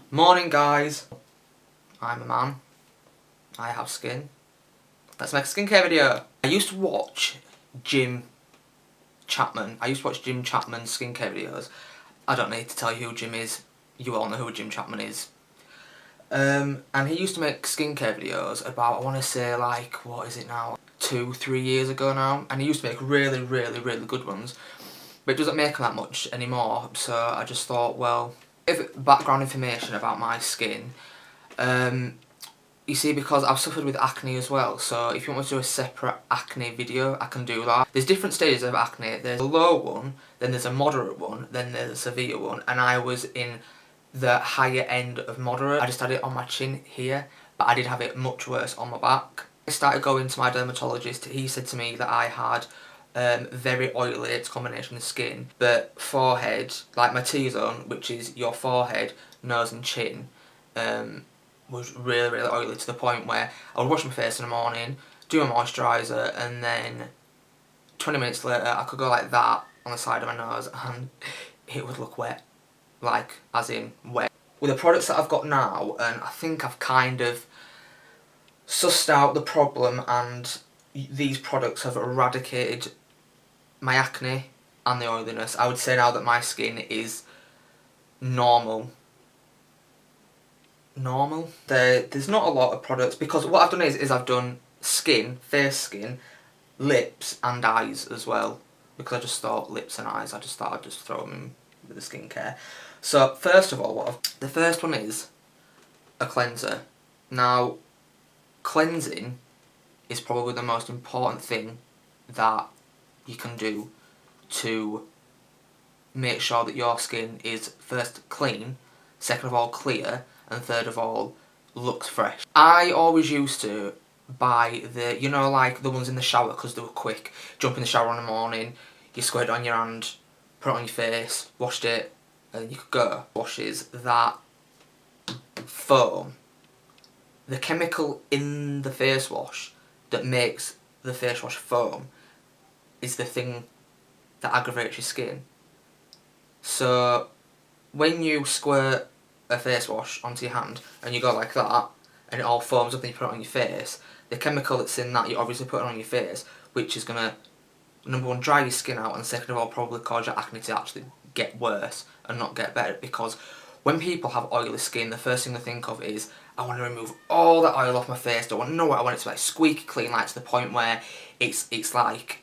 Morning guys, I'm a man, I have skin, let's make a skincare video. I used to watch Jim Chapman's skincare videos. I don't need to tell you who Jim is, you all know who Jim Chapman is. And he used to make skincare videos about, I want to say like, what is it now, 2-3 years ago now, and he used to make really good ones, but it doesn't make them that much anymore, so I just thought, well, if background information about my skin. You see, because I've suffered with acne as well, so if you want me to do a separate acne video, I can do that. There's different stages of acne. There's a low one, then there's a moderate one, then there's a severe one, and I was in the higher end of moderate. I just had it on my chin here, but I did have it much worse on my back. I started going to my dermatologist. He said to me that I had very oily, it's a combination of skin, but forehead, like my T-zone, which is your forehead, nose and chin, was really oily to the point where I would wash my face in the morning, do a moisturiser, and then 20 minutes later I could go like that on the side of my nose and it would look wet, like as in wet. With the products that I've got now, and I think I've kind of sussed out the problem, and these products have eradicated my acne and the oiliness. I would say now that my skin is normal. There's not a lot of products, because what I've done is I've done skin, face skin, lips and eyes as well, because I just thought lips and eyes, I just thought I'd just throw them in with the skincare. So first of all, the first one is a cleanser. Now, cleansing is probably the most important thing that you can do to make sure that your skin is first clean, second of all clear, and third of all looks fresh. I always used to buy the, you know, like the ones in the shower because they were quick. Jump in the shower in the morning, you squirt it on your hand, put it on your face, washed it, and you could go. Washes that foam. The chemical in the face wash that makes the face wash foam is the thing that aggravates your skin. So when you squirt a face wash onto your hand and you go like that and it all foams up and you put it on your face, the chemical that's in that you obviously put it on your face, which is going to, number one, dry your skin out, and second of all probably cause your acne to actually get worse and not get better. Because when people have oily skin, the first thing they think of is, I want to remove all that oil off my face, don't want to know what I want it to be like squeaky clean, like to the point where it's like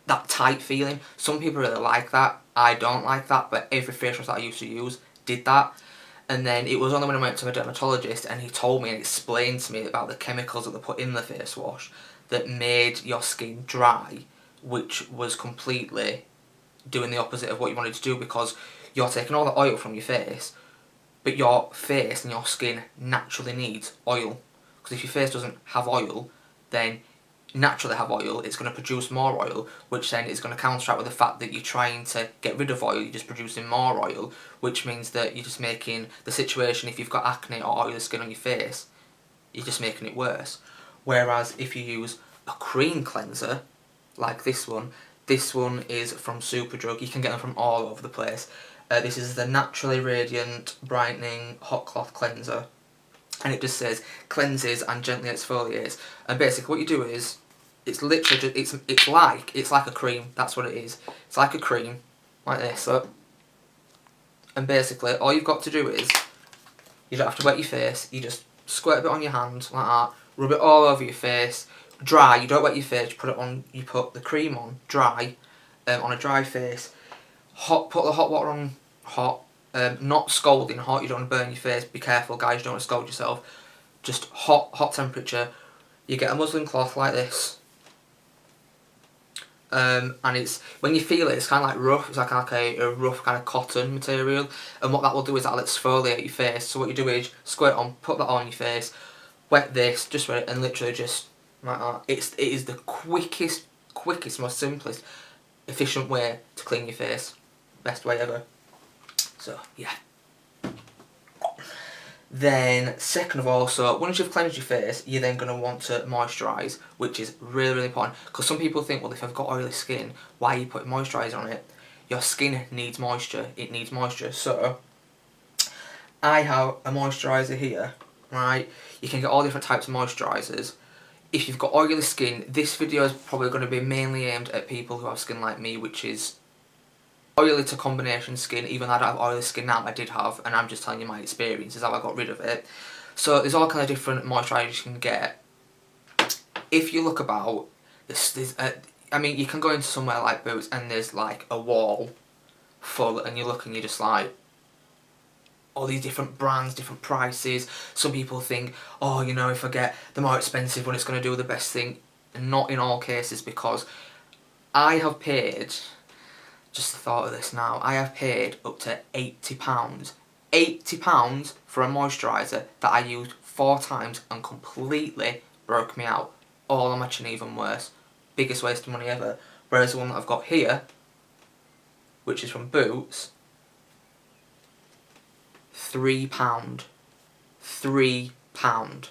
that tight feeling. Some people really like that, I don't like that, but every face wash that I used to use did that. And then it was only when I went to my dermatologist and he told me and explained to me about the chemicals that they put in the face wash that made your skin dry, which was completely doing the opposite of what you wanted to do, because you're taking all the oil from your face, but your face and your skin naturally needs oil. Because if your face doesn't have oil, then naturally have oil, it's going to produce more oil, which then is going to counteract with the fact that you're trying to get rid of oil, you're just producing more oil, which means that you're just making the situation, if you've got acne or oily skin on your face, you're just making it worse. Whereas if you use a cream cleanser, like this one is from Superdrug, you can get them from all over the place. This is the Naturally Radiant Brightening Hot Cloth Cleanser. And it just says cleanses and gently exfoliates. And basically what you do is, it's literally just, it's like a cream. That's what it is. It's like a cream, like this. Look. And basically all you've got to do is, you don't have to wet your face. You just squirt a bit on your hand like that. Rub it all over your face. Dry. You don't wet your face. You put it on. You put the cream on dry, on a dry face. Hot. Put the hot water on hot. Not scalding hot, you don't want to burn your face, be careful guys, you don't want to scald yourself. Just hot temperature. You get a muslin cloth like this. And it's, when you feel it, it's kind of like rough, it's like a rough kind of cotton material. And what that will do is that'll exfoliate your face. So what you do is, squirt it on, put that on your face, wet this, just wet it, and literally just like that. It is the quickest, most simplest, efficient way to clean your face. Best way ever. So, yeah. Then, second of all, so once you've cleansed your face, you're then going to want to moisturise, which is really important. Because some people think, well, if I've got oily skin, why are you putting moisturiser on it? your skin needs moisture. It needs moisture. So I have a moisturiser here, right? You can get all different types of moisturisers. If you've got oily skin, this video is probably going to be mainly aimed at people who have skin like me, which is oily to combination skin. Even though I don't have oily skin now, I did have, and I'm just telling you my experiences, how I got rid of it. So there's all kind of different moisturisers you can get. If you look about, I mean, you can go into somewhere like Boots and there's like a wall full, and you look and you're just like, all these different brands, different prices. Some people think, oh, you know, if I get the more expensive one, it's going to do the best thing. And not in all cases, because I have paid, just the thought of this now, I have paid up to £80. £80 for a moisturiser that I used 4 times and completely broke me out. All I'm actually even worse. Biggest waste of money ever. Whereas the one that I've got here, which is from Boots, £3. £3.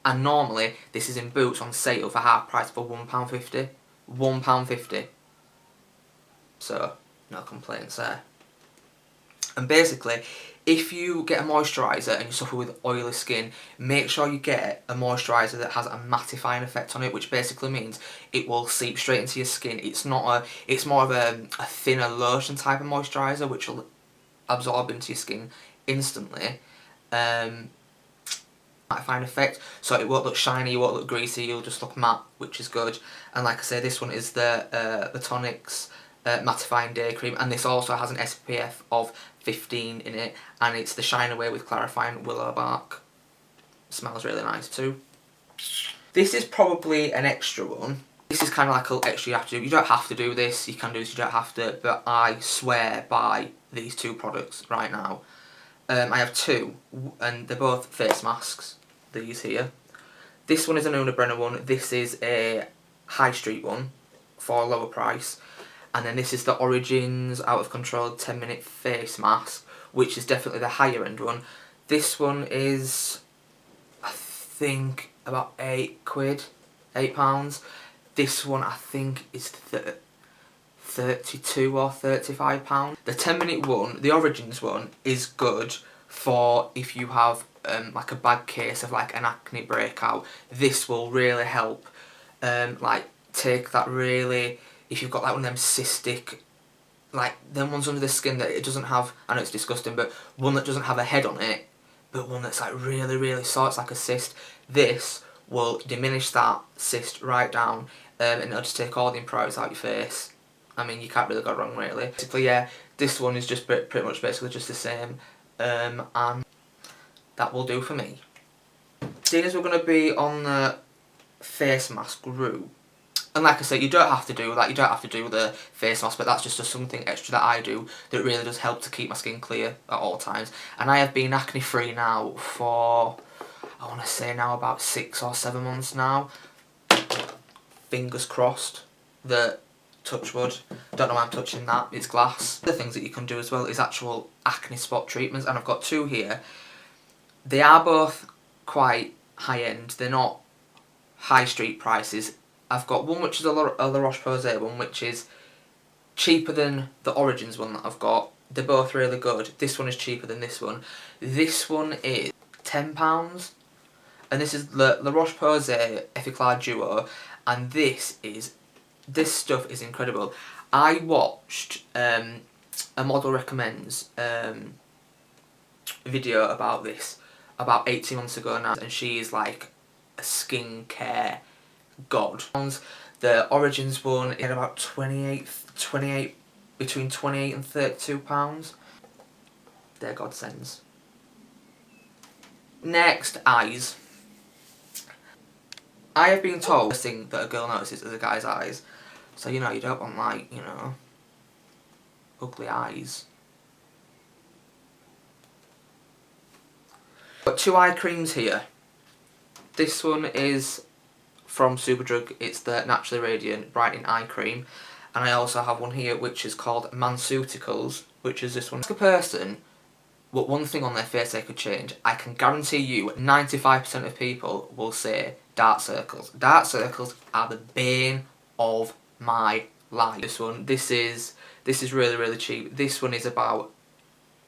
And normally this is in Boots on sale for half price for £1.50. £1.50. So, no complaints there. And basically, if you get a moisturiser and you suffer with oily skin, make sure you get a moisturiser that has a mattifying effect on it, which basically means it will seep straight into your skin. It's not it's more of a thinner lotion type of moisturiser, which will absorb into your skin instantly. Mattifying effect, so it won't look shiny, you won't look greasy, you'll just look matte, which is good. And like I say, this one is the Tonics mattifying day cream, and this also has an SPF of 15 in it, and it's the Shine Away with clarifying willow bark. Smells really nice too. This is probably an extra one. This is kind of like an extra you have to do. You don't have to do this, you can do this, you don't have to, but I swear by these 2 products right now. I have 2, and they're both face masks, these here. This one is an Una Brenner one, this is a high street one for a lower price. And then this is the Origins Out of Control 10-minute face mask, which is definitely the higher end one. This one is, I think, about £8. This one, I think, is £32 or £35. The 10-minute one, the Origins one, is good for if you have like a bad case of like an acne breakout. This will really help like take that really, if you've got like one of them cystic, like them ones under the skin that it doesn't have, I know it's disgusting, but one that doesn't have a head on it, but one that's like really sore, it's like a cyst. This will diminish that cyst right down, and it'll just take all the impurities out your face. I mean, you can't really go wrong really. Basically, yeah, this one is just pretty much basically just the same, and that will do for me. Seeing as we're going to be on the face mask route, and like I said, you don't have to do that, you don't have to do the face mask, but that's just something extra that I do that really does help to keep my skin clear at all times. And I have been acne free now for, I want to say now about 6 or 7 months now. Fingers crossed that, touch wood, don't know why I'm touching that, it's glass. The things that you can do as well is actual acne spot treatments, and I've got 2 here. They are both quite high end, they're not high street prices. I've got one which is a La Roche-Posay one, which is cheaper than the Origins one that I've got. They're both really good. This one is cheaper than this one. This one is £10, and this is La Roche-Posay Effaclar Duo, and this stuff is incredible. I watched a Model Recommends video about this about 18 months ago now, and she is like a skincare god. The Origins one is about 28, between 28 and £32. They're godsends. Next, eyes. I have been told the thing that a girl notices is a guy's eyes. So, you know, you don't want like, you know, ugly eyes. Got 2 eye creams here. This one is from Superdrug, it's the Naturally Radiant Brightening Eye Cream, and I also have one here which is called Manceuticals, which is this one. Ask a person what one thing on their face they could change, I can guarantee you 95% of people will say dark circles. Dark circles are the bane of my light. This one, this is really, really cheap. This one is about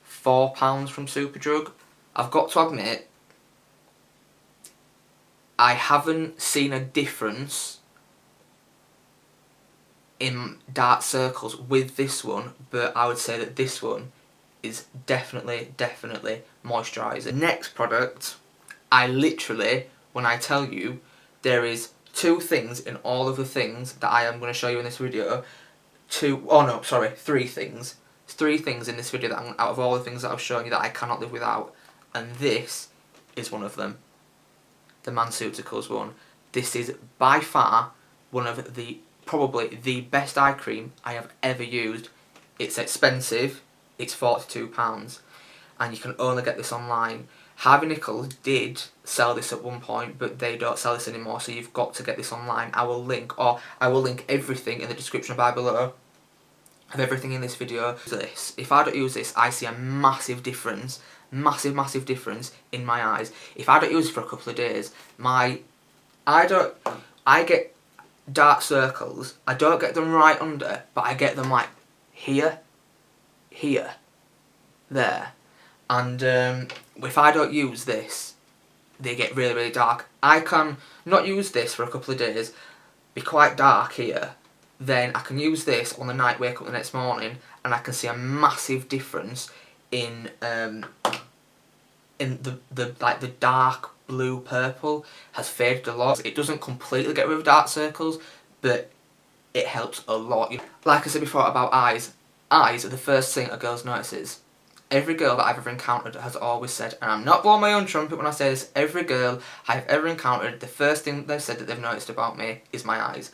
£4 from Superdrug. I've got to admit, I haven't seen a difference in dark circles with this one, but I would say that this one is definitely moisturising. Next product, I literally, when I tell you, there is 2 things in all of the things that I am going to show you in this video. 3 things. There's 3 things in this video that out of all the things that I've shown you that I cannot live without, and this is one of them. The Manceuticals one. This is by far one of the, probably the best eye cream I have ever used. It's expensive, it's £42, and you can only get this online. Harvey Nichols did sell this at one point, but they don't sell this anymore, so you've got to get this online. I will link everything in the description bar below of everything in this video. If I don't use this, I see a massive difference, massive difference in my eyes. If I don't use it for a couple of days, I get dark circles. I don't get them right under, but I get them like here, there. And if I don't use this, they get really dark. I can not use this for a couple of days, be quite dark here, then I can use this on the night, wake up the next morning, and I can see a massive difference in the dark blue purple has faded a lot. It doesn't completely get rid of dark circles, but it helps a lot. Like I said before about eyes are the first thing a girl notices. Every girl that I've ever encountered has always said, and I'm not blowing my own trumpet when I say this, every girl I've ever encountered, the first thing they've said that they've noticed about me is my eyes.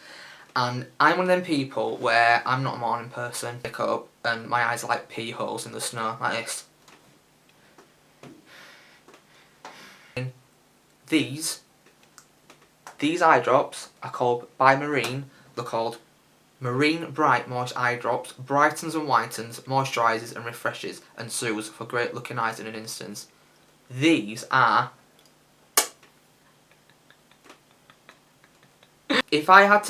And I'm one of them people where I'm not a morning person. I wake up and my eyes are like pea holes in the snow, like this. These eye drops are called by Marine. They're called Marine Bright Moist Eye Drops. Brightens and whitens, moisturises and refreshes and soothes for great looking eyes in an instant. These are... If I had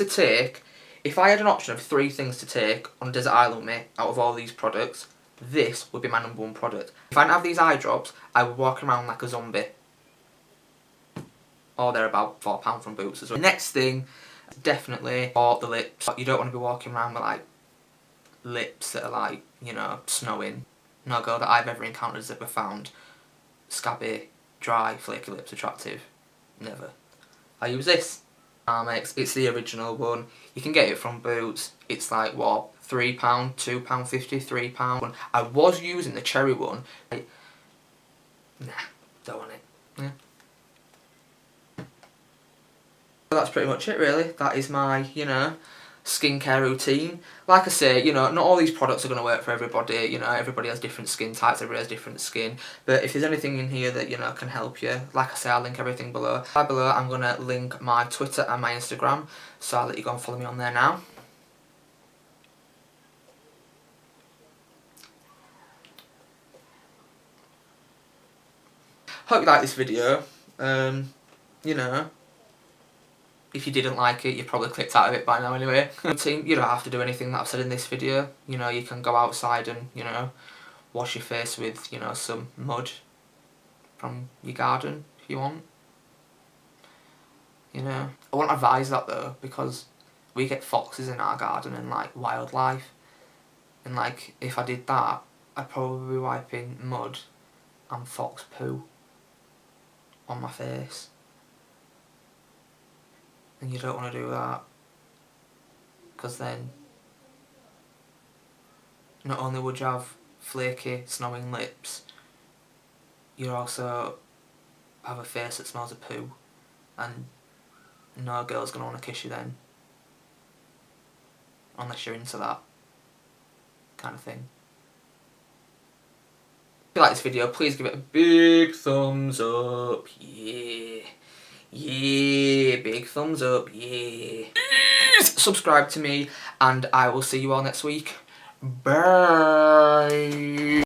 an option of 3 things to take on a desert island with me out of all these products, this would be my #1 product. If I didn't have these eye drops, I would walk around like a zombie. Or they're about £4 from Boots as well. Next thing, definitely for the lips. You don't want to be walking around with like lips that are like, you know, snowing. No girl that I've ever encountered has ever found scabby, dry, flaky lips attractive. Never. I use this. It's the original one. You can get it from Boots. It's like what, £3, £2.50, £3. I was using the cherry one. Nah, don't want it. Yeah. That's pretty much it really. That is my, you know, skincare routine. Like I say, you know, not all these products are going to work for everybody. You know, everybody has different skin types, everybody has different skin. But if there's anything in here that, you know, can help you, like I say, I'll link everything below. Below I'm going to link my Twitter and my Instagram, so I'll let you go and follow me on there now. Hope you like this video. You know, if you didn't like it, you probably clicked out of it by now anyway. You don't have to do anything that I've said in this video. You know, you can go outside and, you know, wash your face with, you know, some mud from your garden if you want. You know, I won't advise that though, because we get foxes in our garden and like wildlife. And like, if I did that, I'd probably be wiping mud and fox poo on my face. And you don't want to do that, because then not only would you have flaky, snowing lips, you also have a face that smells of poo, and no girl's going to want to kiss you then, unless you're into that kind of thing. If you like this video, please give it a big thumbs up, yeah. Yeah, big thumbs up, yeah. Subscribe to me, and I will see you all next week. Bye.